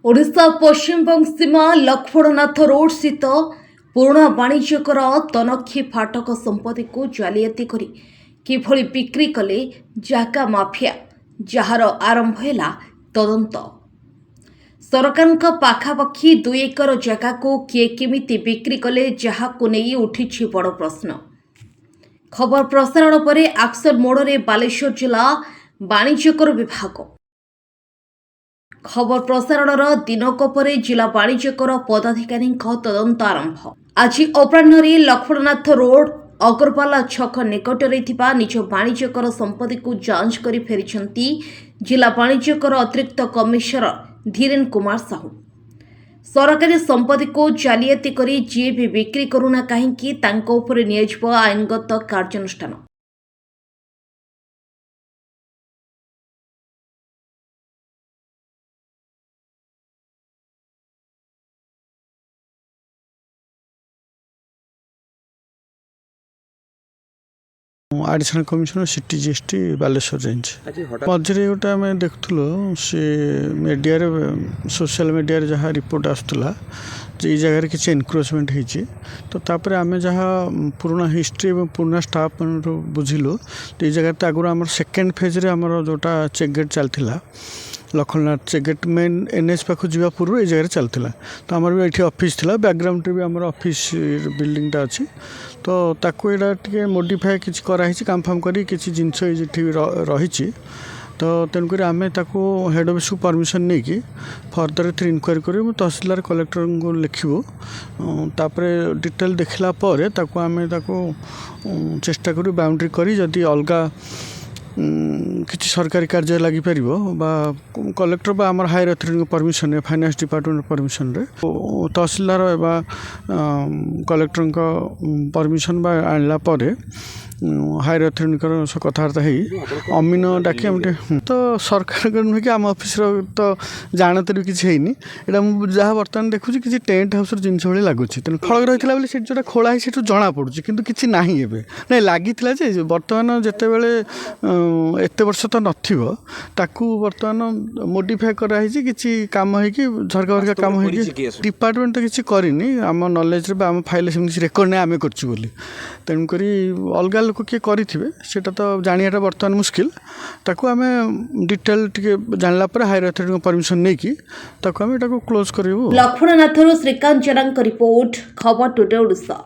ओडिशा पश्चिमबंग सीमा Lakshmannath road स्थित पुराणा वाणिज्यकर तनखी फाटक संपत्ति को जालियाती करी किभଳି बिक्री कले जाका माफिया जार आरंभ है तदंत। सरकार पाखापाखि 2 एकर जगह को किए केमिति बिक्री कले जहाको नहीं उठी बड़ प्रश्न। खबर प्रसारण पर एक्शन मोड में बालेश्वर जिला वाणिज्यकर विभाग खबर प्रसारणर दिनक परे जिला वाणिज्यकर पदाधिकारी तदंत आरंभ। आज अपराह लक्ष्मणनाथ रोड अगरवाला छक निकटरे निज वाणिज्यकर संपत्ति को जांच कर फेरी जिला वाणिज्यकर अतिरिक्त कमिशनर धीरेन कुमार साहू। सरकारी संपत्ति को जालियाती करी जी भी बिक्री करूना कहीं आईनगत कार्यानुष्ठान। Additional commissioner city GST Baleswar range मझे गोटे आम देखुलु सी मीडिया सोशल मीडिया जहाँ रिपोर्ट आसूला ये जगह किसी एनक्रोचमेंट होती तो तापर आम जहाँ पुराना हिस्ट्री और पुराना स्टाफ बुझिलु तो ये जगह आगुरी आम सेकेंड फेज आमर जोटा चेक गेट चलता Lakshmannath check gate main NH पाख जा पूर्व ये जगह चलता तो आमर भी ये ऑफिस थिला बैकग्राउंड भी आमर ऑफिस बिल्डिंगटा अच्छी तो ताको एटा टिके मॉडिफाई किछि कराही काम फाम करी किछि जिंस रही तो तेणुक आम ताको हेड ऑफिस को परमिशन नहीं कि फर्दर थ्री इनक्वारी कर तहसीलदार कलेक्टर को लिखू तापर डिटेल देखला पर ताको आम ताको चेष्टा करूँ बाउंड्री करी जदि अलगा किसी सरकारी कार्य लगी पार कलेक्टर बा आमर higher authority permission finance department permission रे तहसीलदार कलेक्टर परमिशन बा आनला पर हायर अथॉरिटी कथबार्ता हो अमीन डाकी तो सरकार नुहे कि आम ऑफिस तो जानते भी किसी है जहाँ बर्तमान देखुची किसी टेंट हाउस जिनस भाई लगुच तेना खड़ग रही है से जो खोला है से जना पड़ी कि किसी ना एवं ना लगी बर्तमान जिते बड़े एत वर्ष तो नाकू बर्तमान मोडिफाई कराई किसी कम हो झरका भरका कम हो डिपार्टमेंट तो किसी करनी आम नॉलेज आम फाइल से रेकर्ड नहीं आम कर तेणुक अलग लोक किए करेंगे तो जाना बर्तमान मुस्किल ताकू आम डिटेल टिके जानला पर हायर अथॉरिटी परमिशन नहीं कि ताकू आम क्लोज करूँ। लक्ष्मणनाथ श्रीकांत जनांक रिपोर्ट खबर टुडे ओडिशा।